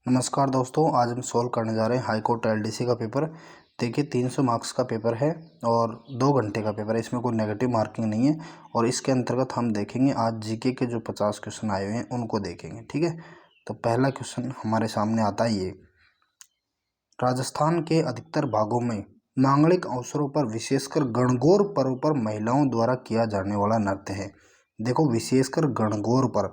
नमस्कार दोस्तों, आज हम सॉल्व करने जा रहे हैं हाई कोर्ट एलडीसी का पेपर। देखिए 300 मार्क्स का पेपर है और 2 घंटे का पेपर है, इसमें कोई नेगेटिव मार्किंग नहीं है। और इसके अंतर्गत हम देखेंगे आज जीके के जो 50 क्वेश्चन आए हुए हैं उनको देखेंगे, ठीक है। तो पहला क्वेश्चन हमारे सामने आता है ये, राजस्थान के अधिकतर भागों में मांगलिक अवसरों पर विशेषकर गणगौर पर्व पर महिलाओं द्वारा किया जाने वाला नृत्य है। देखो विशेषकर गणगौर पर,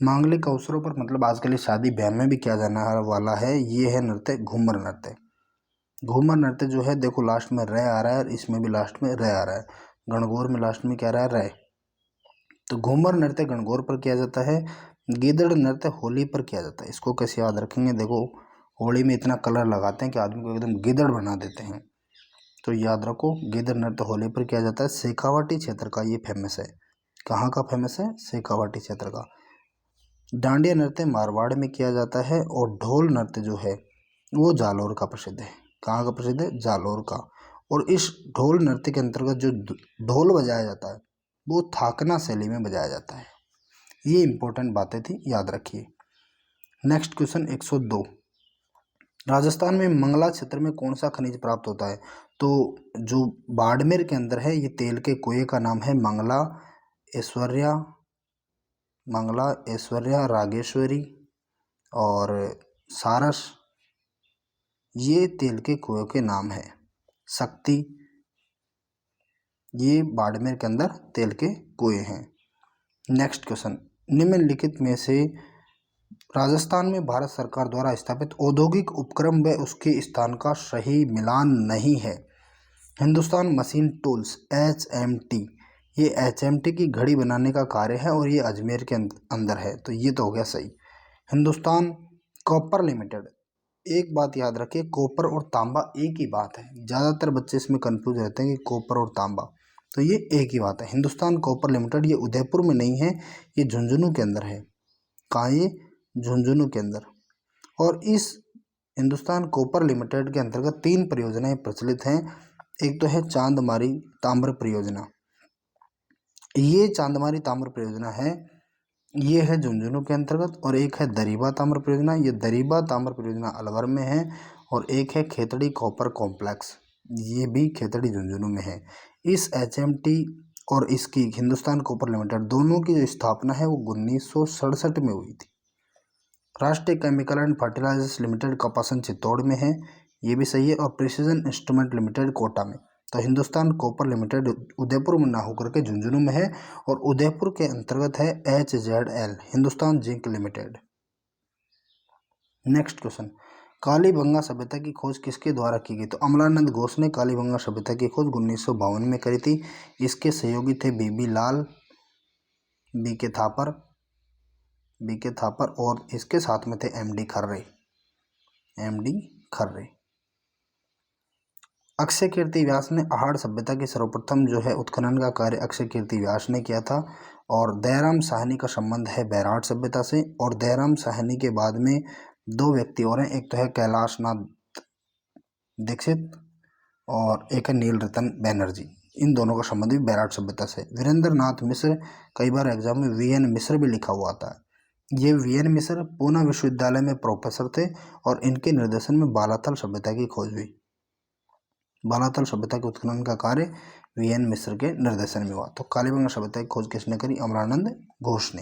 मांगलिक अवसरों पर मतलब आज के लिए शादी ब्याह में भी किया जाने वाला है। ये है नृत्य घूमर नृत्य। घूमर नृत्य जो है देखो लास्ट में रे आ रहा है और इसमें भी लास्ट में रे आ रहा है। गणगौर में लास्ट में क्या रहा है, रे। तो घूमर नृत्य गणगौर पर किया जाता है। गीदड़ नृत्य होली पर किया जाता है। इसको कैसे याद रखेंगे, देखो होली में इतना कलर लगाते हैं कि आदमी को एकदम गिदड़ बना देते हैं। तो याद रखो गीदड़ नृत्य होली पर किया जाता है। शेखावाटी क्षेत्र का ये फेमस है। कहाँ का फेमस है, शेखावाटी क्षेत्र का। डांडिया नृत्य मारवाड़ में किया जाता है और ढोल नृत्य जो है वो जालौर का प्रसिद्ध है। कहाँ का प्रसिद्ध है, जालौर का। और इस ढोल नृत्य के अंतर्गत जो ढोल बजाया जाता है वो थाकना शैली में बजाया जाता है। ये इंपॉर्टेंट बातें थी, याद रखिए। नेक्स्ट क्वेश्चन 102, राजस्थान में मंगला क्षेत्र में कौन सा खनिज प्राप्त होता है। तो जो बाड़मेर के अंदर है ये तेल के कुएं का नाम है मंगला ऐश्वर्या, मंगला ऐश्वर्या रागेश्वरी और सारस, ये तेल के कुएं के नाम है। शक्ति, ये बाड़मेर के अंदर तेल के कुएं हैं। नेक्स्ट क्वेश्चन, निम्नलिखित में से राजस्थान में भारत सरकार द्वारा स्थापित औद्योगिक उपक्रम व उसके स्थान का सही मिलान नहीं है। हिंदुस्तान मशीन टूल्स HMT, ये HMT की घड़ी बनाने का कार्य है और ये अजमेर के अंदर है, तो ये तो हो गया सही। हिंदुस्तान कॉपर लिमिटेड, एक बात याद रखिए कॉपर और तांबा एक ही बात है। ज़्यादातर बच्चे इसमें कंफ्यूज रहते हैं कि कॉपर और तांबा, तो ये एक ही बात है। हिंदुस्तान कॉपर लिमिटेड ये उदयपुर में नहीं है, ये झुंझुनू के अंदर है। कहाँ, ये झुंझुनू के अंदर। और इस हिंदुस्तान कॉपर लिमिटेड के अंतर्गत 3 परियोजनाएं प्रचलित हैं। एक तो है चांदमारी ताम्र परियोजना, ये चांदमारी ताम्र परियोजना है, ये है झुंझुनू के अंतर्गत। और एक है दरीबा ताम्र परियोजना, ये दरीबा ताम्र परियोजना अलवर में है। और एक है खेतड़ी कॉपर कॉम्प्लेक्स, ये भी खेतड़ी झुंझुनू में है। इस HMT और इसकी हिंदुस्तान कॉपर लिमिटेड दोनों की जो स्थापना है वो 1967 में हुई थी। Rashtriya chemical and fertilizers limited Kapasan Chittor में है, ये भी सही है। और प्रिसीजन इंस्ट्रूमेंट लिमिटेड कोटा में। तो हिंदुस्तान कॉपर लिमिटेड उदयपुर में ना होकर के झुंझुनू में है। और उदयपुर के अंतर्गत है HZL, Hindustan zinc limited. Next question, Kalibangan सभ्यता की खोज किसके द्वारा की गई। तो अमलानंद घोष ने कालीबंगा सभ्यता की खोज 1952 में करी थी। इसके सहयोगी थे BB लाल, BK थापर और इसके साथ में थे MD खर्रे। अक्षय कीर्ति व्यास ने अहाड़ सभ्यता की सर्वप्रथम जो है उत्खनन का कार्य अक्षय कीर्ति व्यास ने किया था। और दयाराम साहनी का संबंध है बैराट सभ्यता से। और दयाराम साहनी के बाद में 2 व्यक्ति और हैं, एक तो है कैलाश नाथ दीक्षित और एक है नील रतन बैनर्जी। इन दोनों का संबंध भी बैराट सभ्यता से। वीरेंद्र नाथ मिश्र, कई बार एग्जाम में VN मिश्र भी लिखा हुआ आता है। ये VN मिश्र पूना विश्वविद्यालय में प्रोफेसर थे और इनके निर्देशन में बालाथल सभ्यता की खोज हुई। बालाथल सभ्यता के उत्खनन का कार्य VN मिश्र के निर्देशन में हुआ। तो कालीबंगा सभ्यता की खोज किसने करी, अमलानंद घोष ने।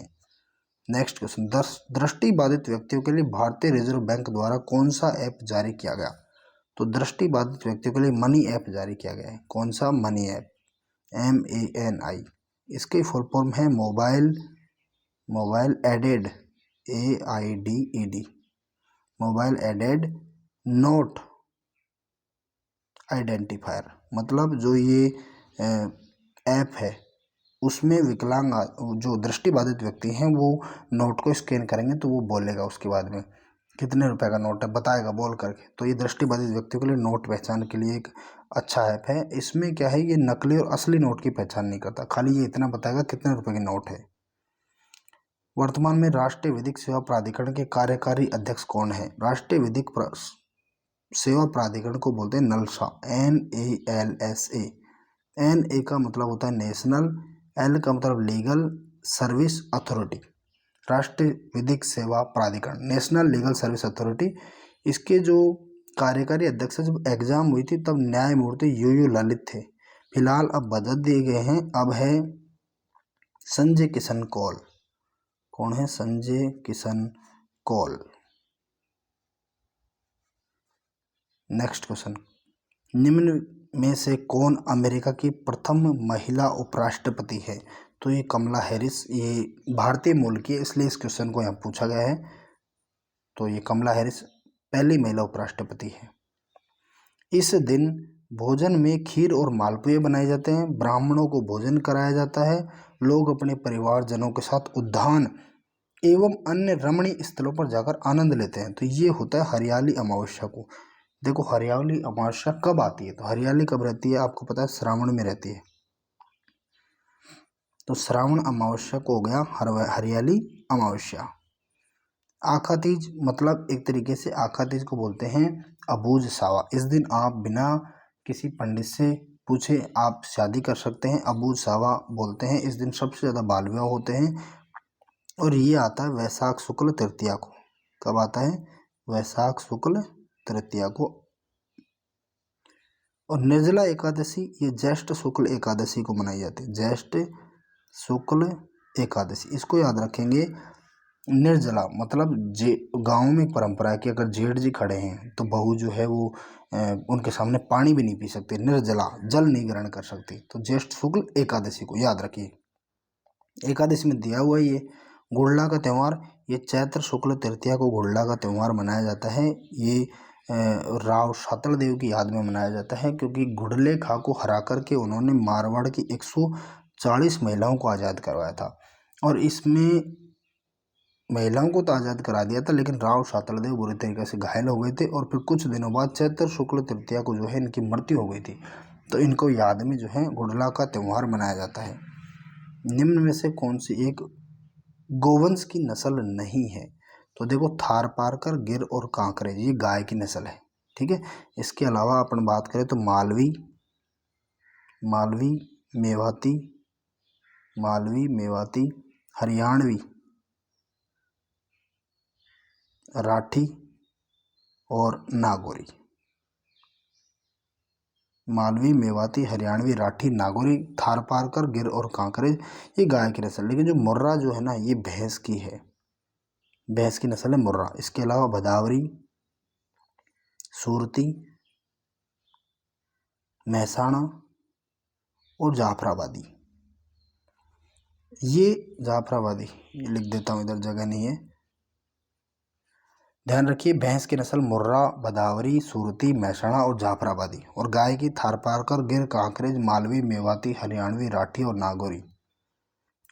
नेक्स्ट क्वेश्चन, दृष्टि बाधित व्यक्तियों के लिए भारतीय रिजर्व बैंक द्वारा कौन सा ऐप जारी किया गया। तो दृष्टि बाधित व्यक्तियों के लिए मनी ऐप जारी किया गया है। कौन सा, मनी ऐप, MANI। इसकी फुल फॉर्म है mobile added, AIDED, mobile aided note identifier. मतलब जो ये ऐप है उसमें विकलांग जो दृष्टिबाधित व्यक्ति हैं वो नोट को स्कैन करेंगे तो वो बोलेगा उसके बाद में कितने रुपए का नोट है, बताएगा बोल करके। तो ये दृष्टिबाधित व्यक्तियों के लिए नोट पहचान के लिए एक अच्छा ऐप है। इसमें क्या है, ये नकली और असली नोट की पहचान नहीं करता, खाली ये इतना बताएगा कितने रुपए की नोट है। वर्तमान में राष्ट्रीय विधिक सेवा प्राधिकरण के कार्यकारी अध्यक्ष कौन है। राष्ट्रीय विधिक सेवा प्राधिकरण को बोलते हैं NALSA, NALSA। NA का मतलब होता है नेशनल, L का मतलब लीगल सर्विस अथॉरिटी। राष्ट्रीय विधिक सेवा प्राधिकरण, नेशनल लीगल सर्विस अथॉरिटी। इसके जो कार्यकारी अध्यक्ष जब एग्जाम हुई थी तब न्यायमूर्ति यू ललित थे। फिलहाल अब बदल दिए गए हैं, अब है संजय किशन कौल। कौन है? संजय किशन कौल। नेक्स्ट क्वेश्चन, निम्न में से कौन अमेरिका की प्रथम महिला उपराष्ट्रपति है? तो ये कमला हैरिस, ये भारतीय मूल की है, इसलिए इस क्वेश्चन को यहाँ पूछा गया है। तो ये कमला हैरिस पहली महिला उपराष्ट्रपति है। इस दिन भोजन में खीर और मालपुए बनाए जाते हैं, ब्राह्मणों को भोजन कराया जाता है, लोग अपने परिवारजनों के साथ उद्यान एवं अन्य रमणीय स्थलों पर जाकर आनंद लेते हैं। तो ये होता है हरियाली अमावस्या को। देखो हरियाली अमावस्या कब आती है? तो हरियाली कब रहती है? आपको पता है श्रावण में रहती है। तो श्रावण अमावस्या को हो गया हरियाली अमावस्या। आखा तीज, मतलब एक तरीके से आखा तीज को बोलते हैं अबूझ सावा। इस दिन आप बिना किसी पंडित से पूछे आप शादी कर सकते हैं, अबूझ सावा बोलते हैं। इस दिन सबसे ज़्यादा बाल विवाह होते हैं और ये आता है वैशाख शुक्ल तृतीया को। कब आता है? वैशाख शुक्ल तृतीया को। और निर्जला एकादशी ये ज्येष्ठ शुक्ल एकादशी को मनाई जाती है, ज्येष्ठ शुक्ल एकादशी। इसको याद रखेंगे। निर्जला मतलब गाँव में एक परंपरा है कि अगर जेठ जी खड़े हैं तो बहू जो है वो उनके सामने पानी भी नहीं पी सकती, निर्जला, जल नहीं ग्रहण कर सकती। तो ज्येष्ठ शुक्ल एकादशी को याद रखिए। एकादशी में दिया हुआ ये गुड़ला का त्यौहार, ये चैत्र शुक्ल तृतीया को गुड़ला का त्यौहार मनाया जाता है। ये राव शातल देव की याद में मनाया जाता है, क्योंकि गुड़ले खा को हरा करके उन्होंने मारवाड़ की 140 महिलाओं को आज़ाद करवाया था। और इसमें महिलाओं को तो आज़ाद करा दिया था, लेकिन राव शातल देव बुरी तरीके से घायल हो गए थे और फिर कुछ दिनों बाद चैत्र शुक्ल तृतीया को जो है इनकी मृत्यु हो गई थी। तो इनको याद में जो है गुड़ला का त्यौहार मनाया जाता है। निम्न में से कौन सी एक गोवंश की नस्ल नहीं है? तो देखो थारपारकर, गिर और कांकरेज ये गाय की नस्ल है, ठीक है। इसके अलावा अपन बात करें तो मालवी मेवाती, हरियाणवी, राठी और नागौरी। मालवी, मेवाती, हरियाणवी, राठी, नागौरी, थारपारकर, गिर और कांकरेज ये गाय की नस्ल। लेकिन जो मुर्रा जो है ना ये भैंस की है, भैंस की नस्ल है मुर्रा। इसके अलावा भदावरी, सूरती, महसाणा और जाफराबादी। ये जाफराबादी ये लिख देता हूँ, इधर जगह नहीं है। ध्यान रखिए, भैंस की नस्ल मुर्रा, भदावरी, सूरती, महसाणा और जाफराबादी। और गाय की थारपारकर, गिर, कांकरेज, मालवी, मेवाती, हरियाणवी, राठी और नागौरी।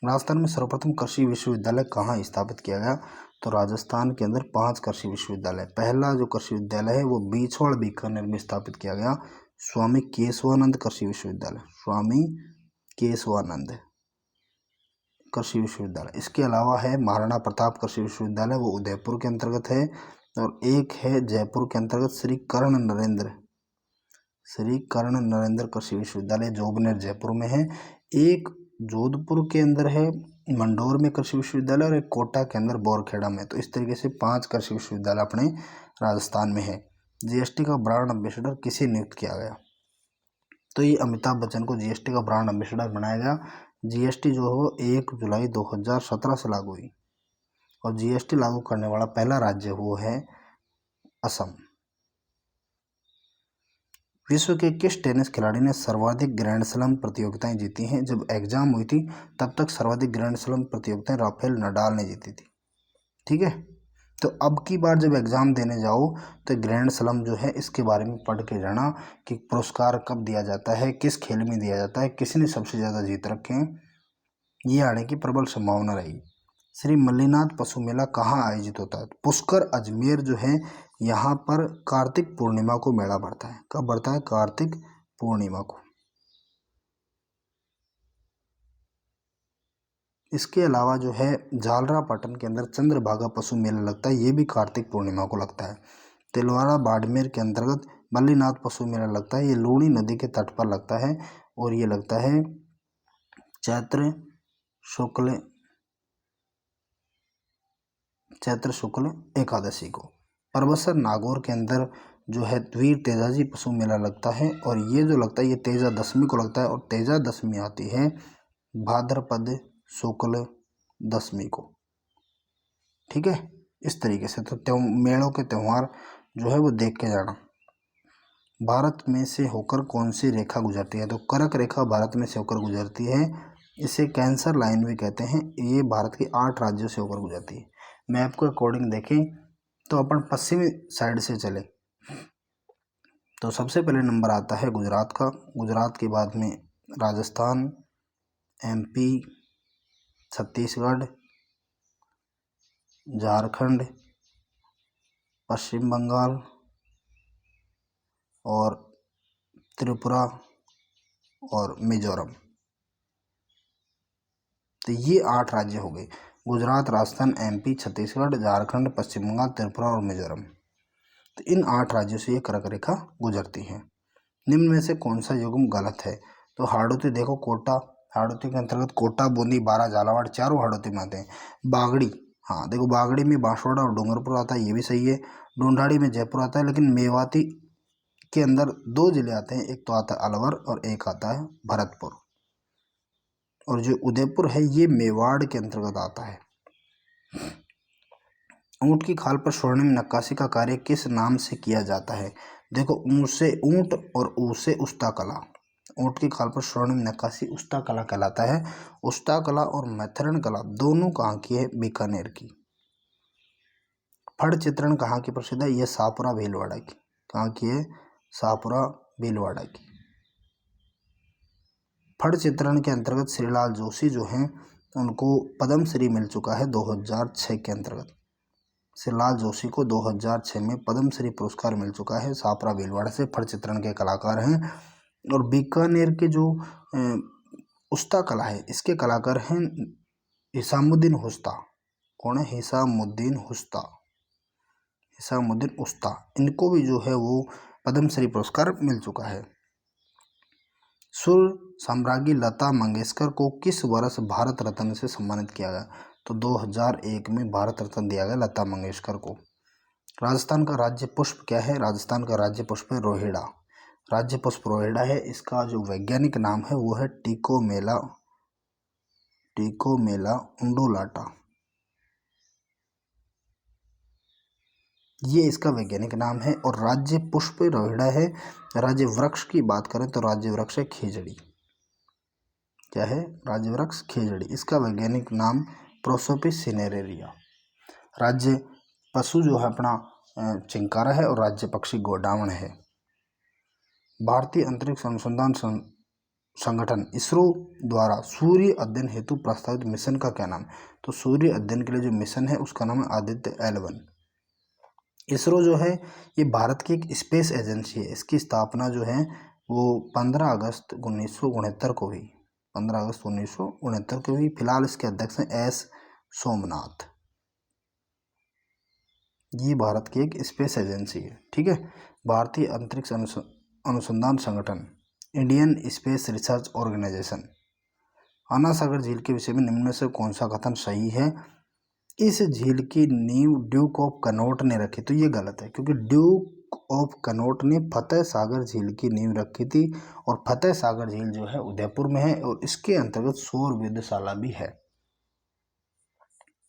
राजस्थान में सर्वप्रथम कृषि विश्वविद्यालय कहाँ स्थापित किया गया? तो राजस्थान के अंदर 5 कृषि विश्वविद्यालय। पहला जो कृषि विद्यालय है वो बीछवाड़ बीकानेर में स्थापित किया गया, स्वामी केशवानंद कृषि विश्वविद्यालय, स्वामी केशवानंद कृषि विश्वविद्यालय। इसके अलावा है महाराणा प्रताप कृषि विश्वविद्यालय, वो उदयपुर के अंतर्गत है। और एक है जयपुर के अंतर्गत श्री कर्ण नरेंद्र कृषि विश्वविद्यालय, जोबनेर जयपुर में है। एक जोधपुर के अंदर है मंडोर में कृषि विश्वविद्यालय, और एक कोटा के अंदर बोरखेड़ा में। तो इस तरीके से 5 कृषि विश्वविद्यालय अपने राजस्थान में है। जीएसटी का ब्रांड एम्बेसडर किसे नियुक्त किया गया? तो ये अमिताभ बच्चन को जीएसटी का ब्रांड एम्बेसडर बनाया गया। जीएसटी जो हो 1 जुलाई 2017 से लागू हुई, और जीएसटी लागू करने वाला पहला राज्य वो है असम। विश्व के किस टेनिस खिलाड़ी ने सर्वाधिक ग्रैंड स्लैम प्रतियोगिताएं जीती हैं? जब एग्जाम हुई थी तब तक सर्वाधिक ग्रैंड स्लैम प्रतियोगिताएं राफेल नडाल ने जीती थी, ठीक है। तो अब की बार जब एग्ज़ाम देने जाओ तो ग्रैंड स्लैम जो है इसके बारे में पढ़ के जाना कि पुरस्कार कब दिया जाता है, किस खेल में दिया जाता है, किसने सबसे ज़्यादा जीत रखे हैं, ये आने की प्रबल संभावना रहेगी। श्री मल्लीनाथ पशु मेला कहाँ आयोजित होता है? पुष्कर अजमेर जो है यहाँ पर कार्तिक पूर्णिमा को मेला बढ़ता है। कब बढ़ता है? कार्तिक पूर्णिमा को। इसके अलावा जो है झालरापाटन के अंदर चंद्रभागा पशु मेला लगता है, ये भी कार्तिक पूर्णिमा को लगता है। तिलवाड़ा बाड़मेर के अंतर्गत मल्लीनाथ पशु मेला लगता है, ये लूणी नदी के तट पर लगता है, और ये लगता है चैत्र शुक्ल चैत्र शुक्ल एकादशी को। परबसर नागौर के अंदर जो है वीर तेजाजी पशु मेला लगता है, और ये जो लगता है ये तेजा दशमी को लगता है, और तेजा दशमी आती है भाद्रपद शुक्ल दशमी को। ठीक है, इस तरीके से तो मेलों के त्यौहार जो है वो देख के जाना। भारत में से होकर कौन सी रेखा गुजरती है? तो कर्क रेखा भारत में से होकर गुजरती है, इसे कैंसर लाइन भी कहते हैं। ये भारत के 8 राज्यों से होकर गुजरती है। मैप के अकॉर्डिंग देखें तो अपन पश्चिमी साइड से चले तो सबसे पहले नंबर आता है गुजरात का। गुजरात के बाद में राजस्थान, MP, छत्तीसगढ़, झारखंड, पश्चिम बंगाल और त्रिपुरा और मिजोरम। तो ये 8 राज्य हो गए, गुजरात, राजस्थान, MP, छत्तीसगढ़, झारखंड, पश्चिम बंगाल, त्रिपुरा और मिजोरम। तो इन 8 राज्यों से ये कर्क रेखा गुजरती है। निम्न में से कौन सा युग्म गलत है? तो हाड़ौती देखो, कोटा, हाड़ौती के अंतर्गत कोटा, बूंदी, बारा, झालावाड़ चारों हाड़ौती में आते हैं। बागड़ी, हाँ देखो, बागड़ी में बांसवाड़ा और डूंगरपुर आता है, ये भी सही है। ढूंढाड़ी में जयपुर आता है, लेकिन मेवाती के अंदर 2 जिले आते हैं, एक तो आता है अलवर और एक आता है भरतपुर। और जो उदयपुर है ये मेवाड़ के अंतर्गत आता है। ऊंट की खाल पर स्वर्णिम नक्काशी का कार्य किस नाम से किया जाता है? देखो, ऊंट से ऊंट और ऊ से उस्ता कला। ऊंट की खाल पर स्वर्णिम नक्काशी उस्ता कला कहलाता है। उस्ता कला और मैथरन कला दोनों कहाँ की है? बीकानेर की। फड़ चित्रण कहाँ की प्रसिद्ध है? यह शाहपुरा भीलवाड़ा की। कहाँ की है? शाहपुरा भीलवाड़ा की। फड़ चित्रण के अंतर्गत श्रीलाल जोशी जो हैं उनको पद्मश्री मिल चुका है 2006 के अंतर्गत। श्रीलाल जोशी को 2006 में पद्मश्री पुरस्कार मिल चुका है। शाहपुरा भीलवाड़ा से फड़ चित्रण के कलाकार हैं। और बीकानेर के जो उस्ता कला है इसके कलाकार हैं हिसामुद्दीन हुस्ता। कौन है? हिसामुद्दीन हुस्ता, हिसामुद्दीन उस्ता। इनको भी जो है वो पद्मश्री पुरस्कार मिल चुका है। सुर साम्राज्ञी लता मंगेशकर को किस वर्ष भारत रत्न से सम्मानित किया गया? तो 2001 में भारत रत्न दिया गया लता मंगेशकर को। राजस्थान का राज्य पुष्प क्या है? राजस्थान का राज्य पुष्प है रोहिड़ा। राज्य पुष्प रोहिड़ा है। इसका जो वैज्ञानिक नाम है वो है टिकोमेला उंडुलाटा। ये इसका वैज्ञानिक नाम है। और राज्य पुष्प रोहिड़ा है। राज्य वृक्ष की बात करें तो राज्य वृक्ष है खेजड़ी। क्या है? राज्य वृक्ष खेजड़ी। इसका वैज्ञानिक नाम प्रोसोपिस सिनेरेरिया। राज्य पशु जो है अपना चिंकारा है, और राज्य पक्षी गोडावण है। भारतीय अंतरिक्ष अनुसंधान संगठन इसरो द्वारा सूर्य अध्ययन हेतु प्रस्तावित मिशन का क्या नाम है? तो सूर्य अध्ययन के लिए जो मिशन है उसका नाम है आदित्य L1। इसरो जो है ये भारत की एक स्पेस एजेंसी है। इसकी स्थापना जो है वो 15 अगस्त 1969 को हुई। 15 अगस्त 1969 को हुई। फिलहाल इसके अध्यक्ष हैं S सोमनाथ। ये भारत की एक स्पेस एजेंसी है। ठीक है। भारतीय अंतरिक्ष अनुसंधान संगठन, इंडियन स्पेस रिसर्च ऑर्गेनाइजेशन। आना सागर झील के विषय में निम्न में से कौन सा कथन सही है? इस झील की नींव ड्यूक ऑफ कनॉट ने रखी। तो ये गलत है, क्योंकि ड्यूक ऑफ कनॉट ने फतेह सागर झील की नींव रखी थी, और फतेह सागर झील जो है उदयपुर में है, और इसके अंतर्गत सौर वेधशाला भी है।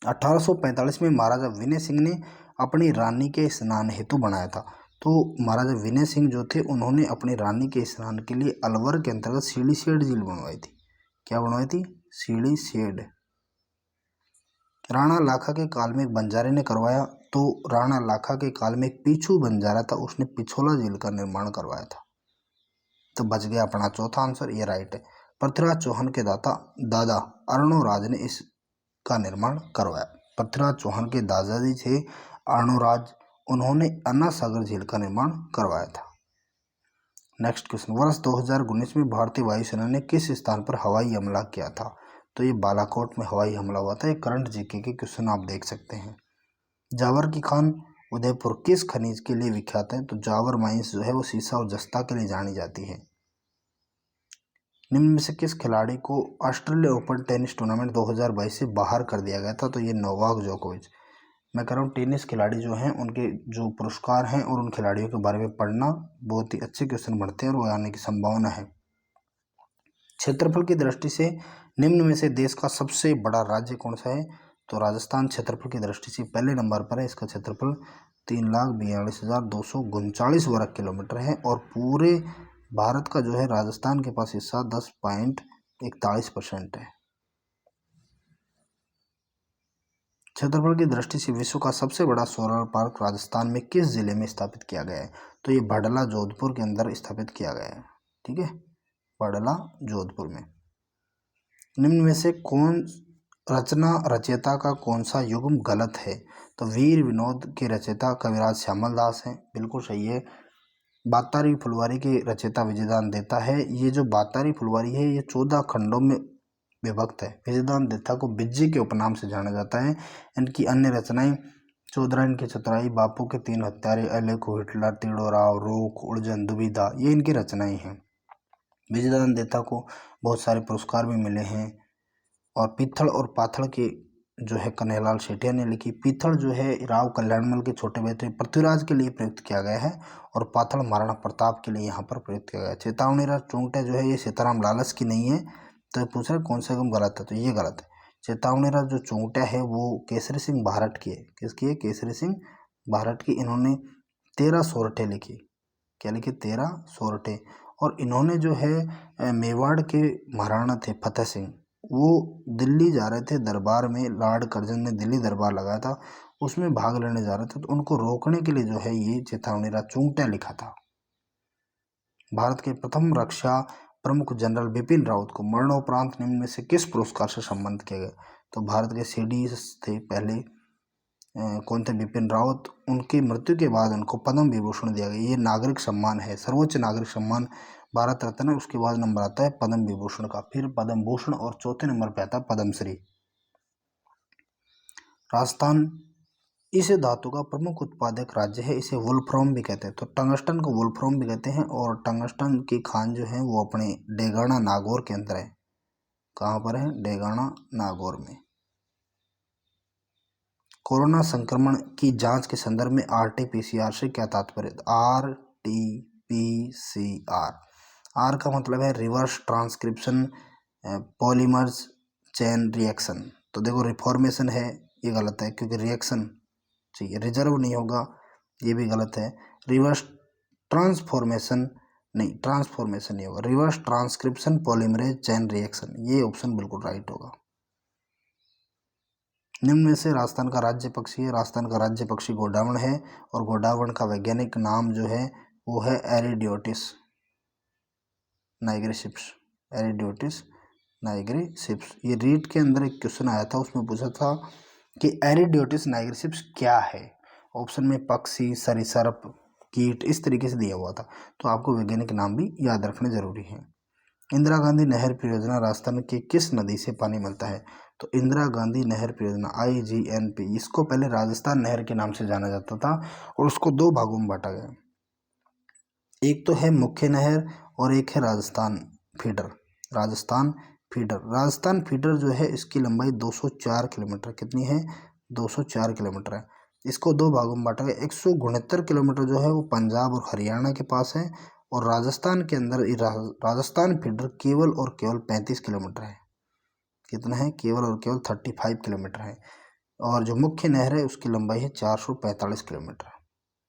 1845 में महाराजा विनय सिंह ने अपनी रानी के स्नान हेतु बनाया था। तो महाराजा विनय सिंह जो थे उन्होंने अपनी रानी के स्नान के लिए अलवर के अंतर्गत सीढ़ी शेड झील बनवाई थी। क्या बनवाई थी? सीढ़ी शेड। राणा लाखा के काल में एक बंजारे ने करवाया। तो राणा लाखा के काल में एक पीछू बंजारा था, उसने पिछोला झील का निर्माण करवाया था। तो बच गया अपना चौथा आंसर, ये राइट है। पृथ्वीराज चौहान के दादा अर्णोराज ने इसका निर्माण करवाया। पृथ्वीराज चौहान के दादाजी थे अर्णोराज, उन्होंने अन्ना सागर झील का निर्माण करवाया था। नेक्स्ट क्वेश्चन, वर्ष 2019 में भारतीय वायुसेना ने किस स्थान पर हवाई हमला किया था? तो ये बालाकोट में हवाई हमला हुआ था। ये करंट जीके के क्वेश्चन आप देख सकते हैं। जावर की खान उदयपुर किस खनिज के लिए विख्यात है? तो जावर माइंस जो है वो सीसा और जस्ता के लिए जानी जाती है। निम्न में से किस खिलाड़ी को ऑस्ट्रेलिया ओपन टेनिस टूर्नामेंट 2022 से बाहर कर दिया गया था? तो ये नोवाक जोकोविच। मैं कह रहा हूँ टेनिस खिलाड़ी जो हैं उनके जो पुरस्कार हैं और उन खिलाड़ियों के बारे में पढ़ना, बहुत ही अच्छे क्वेश्चन बढ़ते हैं और वो आने की संभावना है। क्षेत्रफल की दृष्टि से निम्न में से देश का सबसे बड़ा राज्य कौन सा है? तो राजस्थान क्षेत्रफल की दृष्टि से पहले नंबर पर है। इसका क्षेत्रफल 3,42,239 वर्ग किलोमीटर है और पूरे भारत का जो है राजस्थान के पास हिस्सा 10.41% है। क्षेत्रफल की दृष्टि से विश्व का सबसे बड़ा सोलर पार्क राजस्थान में किस जिले में स्थापित किया गया है? तो ये बड़ला जोधपुर के अंदर स्थापित किया गया है। ठीक है, बड़ला जोधपुर में। निम्न में से कौन रचयिता का कौन सा युग्म गलत है? तो वीर विनोद के रचयिता कविराज श्यामल दास हैं, बिल्कुल सही है। बातारी फुलवारी के रचयिता विजयदान देता है। ये जो बातारी फुलवारी है ये 14 खंडों में विभक्त है। विजयदान देता को बिज्जी के उपनाम से जाना जाता है। इनकी अन्य रचनाएं चौधराइन की चतुराई, बापू के 3 हत्यारे, अलेखो, हिटलर, तीड़ोराव, रोक, उड़जन, दुविधा, ये इनकी रचनाएं हैं। विजयदान देता को बहुत सारे पुरस्कार भी मिले हैं। और पीथल और पाथल के जो है कन्हैयालाल सेठिया ने लिखी। पीथल जो है राव कल्याणमल के छोटे बेटे पृथ्वीराज के लिए प्रयुक्त किया गया है और पाथल महाराणा प्रताप के लिए यहाँ पर प्रयुक्त किया गया है। चेतावनी चूंकटा जो है ये सीताराम लालस की नहीं है, तो पूछ रहे कौन सा गलत है, तो ये गलत है। चेतावनी जो चूंकटा है वो केसरी सिंह भारत की है। किसकी है? केसरी सिंह भारत की। इन्होंने 13 सोरठे लिखी। क्या लिखी? 13 सोरठे। और इन्होंने जो है मेवाड़ के महाराणा थे फतेह सिंह, वो दिल्ली जा रहे थे दरबार में, लॉर्ड कर्जन ने दिल्ली दरबार लगाया था, उसमें भाग लेने जा रहे थे, तो उनको रोकने के लिए जो है ये चेतावनी चूंकटा लिखा था। भारत के प्रथम रक्षा प्रमुख जनरल बिपिन रावत को मरणोपरांत निम्न में से किस पुरस्कार से सम्मानित किया गया? तो भारत के सीडीएस थे पहले, कौन थे? बिपिन रावत। उनकी मृत्यु के बाद उनको पद्म विभूषण दिया गया। ये नागरिक सम्मान है, सर्वोच्च नागरिक सम्मान भारत रत्न है। उसके बाद नंबर आता है पद्म विभूषण का, फिर पद्म भूषण और चौथे नंबर पे आता है पद्मश्री। राजस्थान इस धातु का प्रमुख उत्पादक राज्य है। इसे वुल्फ्राम भी कहते हैं। तो टंगस्टन को वुल्फ्राम भी कहते हैं। और टंगस्टन की खान जो है वो अपने डेगाना नागौर के अंदर है। कहाँ पर है? डेगाना नागौर में। कोरोना संक्रमण की जांच के संदर्भ में RT-PCR से क्या तात्पर्य? RT-PCR, आर का मतलब है reverse transcription polymers chain reaction. तो देखो रिफॉर्मेशन है, ये गलत है क्योंकि रिएक्शन चाहिए, रिजर्व नहीं होगा, ये भी गलत है। रिवर्स ट्रांसफॉर्मेशन नहीं, ट्रांसफॉर्मेशन नहीं होगा, reverse transcription polymerase chain reaction, ये ऑप्शन बिल्कुल राइट होगा। निम्न में से राजस्थान का राज्य पक्षी है। राजस्थान का राज्य पक्षी गोडावण है और गोडावण का वैज्ञानिक नाम जो है वो है एरिडियोटिस नाइग्रिसिप्स। एरिडियोटिस नाइग्रिसिप्स। ये रीट के अंदर एक क्वेश्चन आया था, उसमें पूछा था कि एरिडियोटिस नाइग्रिसिप्स क्या है। ऑप्शन में पक्षी, सरीसृप, कीट, इस तरीके से दिया हुआ था, तो आपको वैज्ञानिक नाम भी याद रखने जरूरी है। इंदिरा गांधी नहर परियोजना राजस्थान के किस नदी से पानी मिलता है? तो इंदिरा गांधी नहर परियोजना IGNP, इसको पहले राजस्थान नहर के नाम से जाना जाता था और उसको 2 भागों में बांटा गया। एक तो है मुख्य नहर और एक है Rajasthan feeder. Rajasthan feeder, Rajasthan feeder जो है इसकी लंबाई 204 किलोमीटर, कितनी है? 204 किलोमीटर है। इसको 2 भागों में बांटा गया। 169 किलोमीटर जो है वो पंजाब और हरियाणा के पास है और राजस्थान के अंदर राजस्थान फीडर केवल और केवल 35 किलोमीटर है। कितना है? केवल और केवल 35 किलोमीटर है। और जो मुख्य नहर है उसकी लंबाई है 445 किलोमीटर।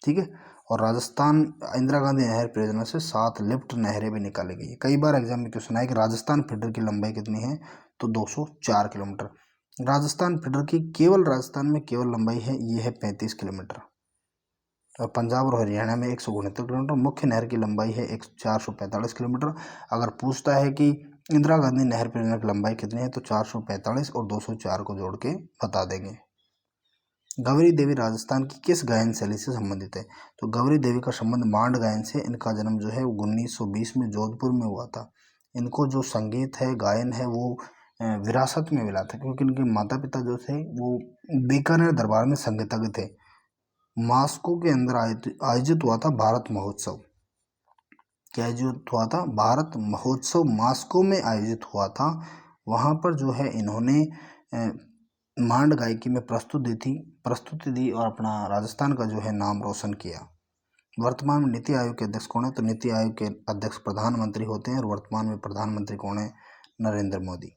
ठीक है। और राजस्थान इंदिरा गांधी नहर परियोजना से 7 लिफ्ट नहरें भी निकाली गई है। कई बार एग्जाम में क्वेश्चन आया कि राजस्थान फीडर की लंबाई कितनी है, तो 204 किलोमीटर। राजस्थान फीडर की केवल राजस्थान में केवल लंबाई है, ये है 35 किलोमीटर। और पंजाब और हरियाणा में 169 किलोमीटर। मुख्य नहर की लंबाई है 445 किलोमीटर। अगर पूछता है कि इंदिरा गांधी नहर परियोजना की लंबाई कितनी है, तो 445 और 204 को जोड़ के बता देंगे। गौरी देवी राजस्थान की किस गायन शैली से संबंधित है? तो गौरी देवी का संबंध मांड गायन से। इनका जन्म जो है वो 1920 में जोधपुर में हुआ था। इनको जो संगीत है, गायन है, वो विरासत में मिला था क्योंकि इनके माता पिता जो थे वो बीकानेर दरबार में संगीतज्ञ थे। मास्को के अंदर आयोजित हुआ था भारत महोत्सव। क्या आयोजित हुआ था? भारत महोत्सव मास्को में आयोजित हुआ था। वहाँ पर जो है इन्होंने मांड गायकी में प्रस्तुति दी और अपना राजस्थान का जो है नाम रोशन किया। वर्तमान में नीति आयोग के अध्यक्ष कौन है? तो नीति आयोग के अध्यक्ष प्रधानमंत्री होते हैं और वर्तमान में प्रधानमंत्री कौन है? नरेंद्र मोदी।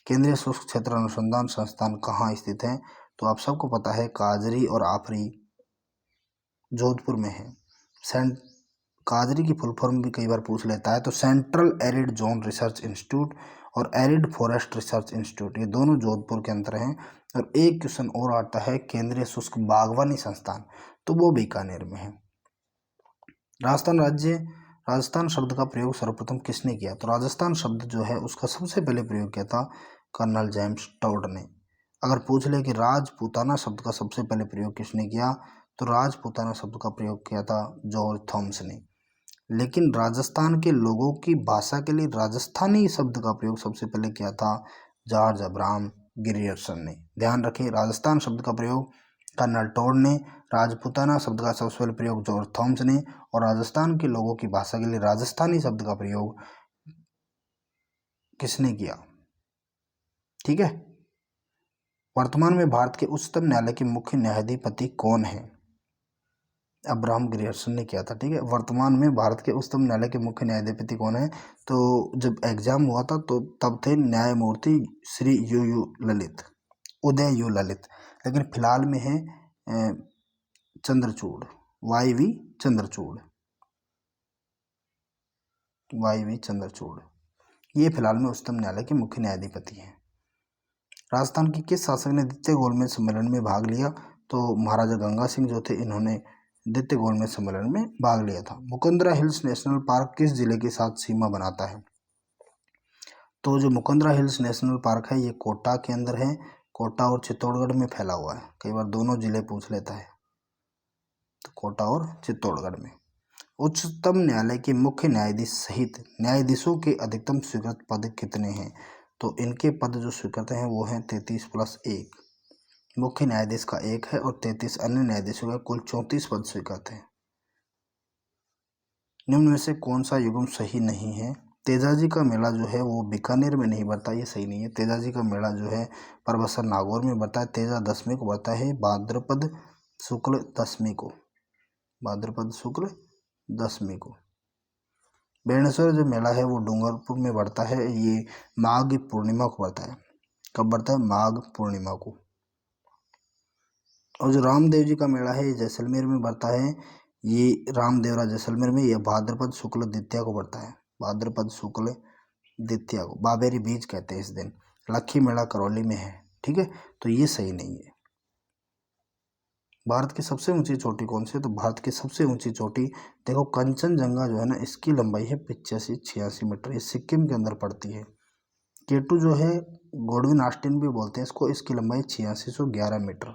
केंद्रीय शुष्क क्षेत्र अनुसंधान संस्थान कहाँ स्थित है? तो आप सबको पता है काजरी और आफरी जोधपुर में है। काजरी की फुल फॉर्म भी कई बार पूछ लेता है, तो central arid zone research institute और एरिड फॉरेस्ट रिसर्च इंस्टीट्यूट, ये दोनों जोधपुर के अंदर हैं। और एक क्वेश्चन और आता है केंद्रीय शुष्क बागवानी संस्थान, तो वो बीकानेर में है। राजस्थान शब्द का प्रयोग सर्वप्रथम किसने किया? तो राजस्थान शब्द जो है उसका सबसे पहले प्रयोग किया था कर्नल जेम्स टोड ने। अगर पूछ ले कि राजपूताना शब्द का सबसे पहले प्रयोग किसने किया, तो राजपूताना शब्द का प्रयोग किया था जॉर्ज थॉमस ने। लेकिन राजस्थान के लोगों की भाषा के लिए राजस्थानी शब्द का प्रयोग सबसे पहले किया था जॉर्ज अब्राहम ग्रियर्सन ने। ध्यान रखें, राजस्थान शब्द का प्रयोग कर्नल टोड ने, राजपूताना शब्द का सबसे पहले प्रयोग जॉर्ज थॉमस ने, और राजस्थान के लोगों की भाषा के लिए राजस्थानी शब्द का प्रयोग किसने किया? ठीक है। वर्तमान में भारत के उच्चतम न्यायालय के मुख्य न्यायाधिपति कौन है? अब्राहम ग्रियर्सन ने किया था। ठीक है। वर्तमान में भारत के उच्चतम न्यायालय के मुख्य न्यायाधिपति कौन है? तो जब एग्जाम हुआ था तो तब थे न्यायमूर्ति श्री उदय यू ललित, लेकिन फिलहाल में है चंद्रचूड़, वाई.वी. चंद्रचूड़, ये फिलहाल में उच्चतम न्यायालय के मुख्य न्यायाधिपति हैं। राजस्थान के किस शासक ने द्वितीय गोलमेज सम्मेलन में भाग लिया? तो महाराजा गंगा सिंह जो थे, इन्होंने द्वितीय गोलमेज सम्मेलन में भाग लिया था। मुकुंदरा हिल्स नेशनल पार्क किस जिले के साथ सीमा बनाता है? तो जो मुकुंदरा हिल्स नेशनल पार्क है ये कोटा के अंदर है। कोटा और चित्तौड़गढ़ में फैला हुआ है, कई बार दोनों जिले पूछ लेता है, तो कोटा और चित्तौड़गढ़ में। उच्चतम न्यायालय के मुख्य न्यायाधीश सहित न्यायाधीशों के अधिकतम स्वीकृत पद कितने हैं? तो इनके पद जो स्वीकृत हैं वो हैं 33+1। मुख्य न्यायाधीश का 1 है और 33 अन्य न्यायाधीशों का कुल 34 पद स्वीकृत है। निम्न में से कौन सा युग्म सही नहीं है? तेजाजी का मेला जो है वो बीकानेर में नहीं बढ़ता, ये सही नहीं है। तेजाजी का मेला जो है परबसर नागौर में बढ़ता है। तेजा दशमी को बढ़ता है भाद्रपद शुक्ल दशमी को। बेणेश्वर जो मेला है वो डूंगरपुर में बढ़ता है, ये माघ पूर्णिमा को बढ़ता है। कब बढ़ता है? माघ पूर्णिमा को। और जो रामदेव जी का मेला है ये जैसलमेर में बढ़ता है, ये रामदेवरा जैसलमेर में, यह भाद्रपद शुक्ल द्वितीया को बढ़ता है। भाद्रपद शुक्ल द्वितीया को बाबेरी बीज कहते हैं इस दिन। लक्खी मेला करौली में है। ठीक है, तो ये सही नहीं है। भारत की सबसे ऊंची चोटी कौन सी है? तो भारत की सबसे ऊंची चोटी देखो कंचनजंगा जो है ना, इसकी लंबाई है 85-86 मीटर, ये सिक्किम के अंदर पड़ती है। केटू जो है गोडविन ऑस्टिन भी बोलते हैं इसको, इसकी लंबाई 8611 मीटर।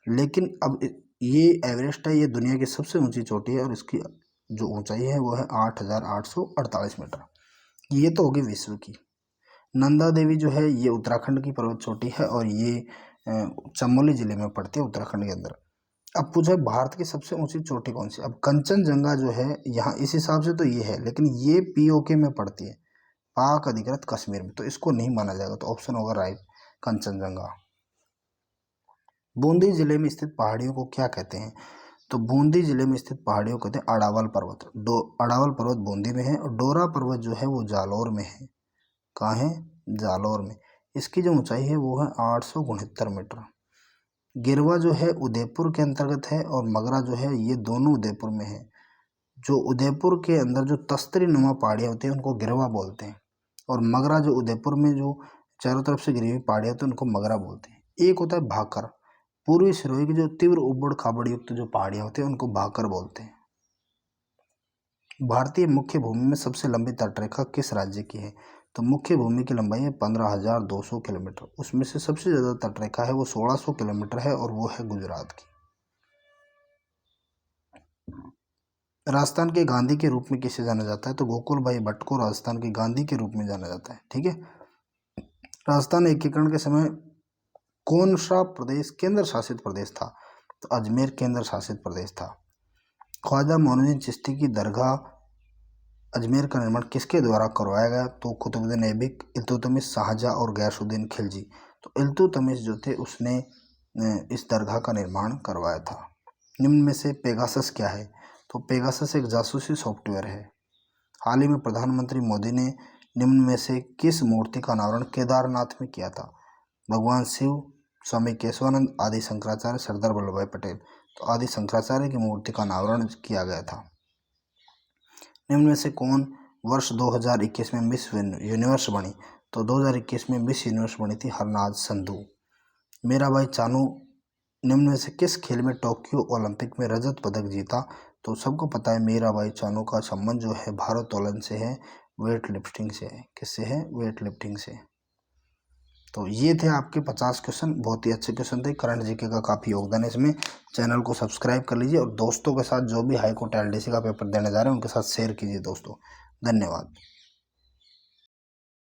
लेकिन अब ये एवरेस्ट है, ये दुनिया की सबसे ऊंची चोटी है और इसकी जो ऊंचाई है वो है 8848 मीटर। ये तो होगी विश्व की। नंदा देवी जो है ये उत्तराखंड की पर्वत चोटी है और ये चमोली जिले में पड़ती है, उत्तराखंड के अंदर। अब पूछा भारत की सबसे ऊंची चोटी कौन सी? अब कंचनजंगा जो है यहाँ इस हिसाब से तो ये है, लेकिन ये पीओके में पड़ती है, पाक अधिकृत कश्मीर में, तो इसको नहीं माना जाएगा। तो ऑप्शन होगा राइट, कंचनजंगा। बूंदी जिले में स्थित पहाड़ियों को क्या कहते हैं? तो बूंदी जिले में स्थित पहाड़ियों को कहते हैं अड़ावल पर्वत। अड़ावल पर्वत बूंदी में है और डोरा पर्वत जो है वो जालौर में है। कहाँ है? जालौर में। इसकी जो ऊंचाई है वो है 869 मीटर। गिरवा जो है उदयपुर के अंतर्गत है और मगरा जो है ये दोनों उदयपुर में है। जो उदयपुर के अंदर जो तस्तरी नुमा पहाड़ियाँ होती हैं उनको गिरवा बोलते हैं, और मगरा जो उदयपुर में जो चारों तरफ से गिरी हुई पहाड़ियाँ होती हैं उनको मगरा बोलते हैं। एक होता है भाकर, पूर्वी सिरोही की जो तीव्र उबड़ खाबड़ युक्त जो पहाड़ियाँ होती हैं उनको भाकर बोलते हैं। भारतीय मुख्य भूमि में सबसे लंबी तटरेखा किस राज्य की है? तो मुख्य भूमि की लंबाई है 15,200 किलोमीटर। उसमें से सबसे ज़्यादा तटरेखा है वो 1600 किलोमीटर है और वो है गुजरात की। राजस्थान के गांधी के रूप में किसे जाना जाता है? तो गोकुल भाई भट्ट को राजस्थान के गांधी के रूप में जाना जाता है। ठीक है। राजस्थान एकीकरण के समय कौन सा प्रदेश केंद्र शासित प्रदेश था? तो अजमेर केंद्र शासित प्रदेश था। ख्वाजा मोइनुद्दीन चिश्ती की दरगाह अजमेर का निर्माण किसके द्वारा करवाया गया? तो कुतुबुद्दीन ऐबक, इल्तुतमिश, शाहजहां और गयासुद्दीन खिलजी। तो इल्तुतमिश जो थे उसने इस दरगाह का निर्माण करवाया था। निम्न में से पेगासस क्या है? तो पेगासस एक जासूसी सॉफ्टवेयर है। हाल ही में प्रधानमंत्री मोदी ने निम्न में से किस मूर्ति का अनावरण केदारनाथ में किया था? भगवान शिव, स्वामी केशवानंद, आदि शंकराचार्य, सरदार वल्लभ भाई पटेल। तो आदि शंकराचार्य की मूर्ति का अनावरण किया गया था। निम्न में से कौन वर्ष 2021 में मिस यूनिवर्स बनी? तो 2021 में मिस यूनिवर्स बनी थी हरनाज संधू। मीराबाई चानू निम्न में से किस खेल में टोक्यो ओलंपिक में रजत पदक जीता? तो सबको पता है मीराबाई चानू का संबंध जो है भारोत्तोलन से है, वेट लिफ्टिंग से है। किससे है? वेट लिफ्टिंग से। तो ये थे आपके 50 क्वेश्चन, बहुत ही अच्छे क्वेश्चन थे। करंट जीके का काफ़ी योगदान है इसमें। चैनल को सब्सक्राइब कर लीजिए और दोस्तों के साथ जो भी हाई कोर्ट एलडीसी का पेपर देने जा रहे हैं उनके साथ शेयर कीजिए दोस्तों। धन्यवाद।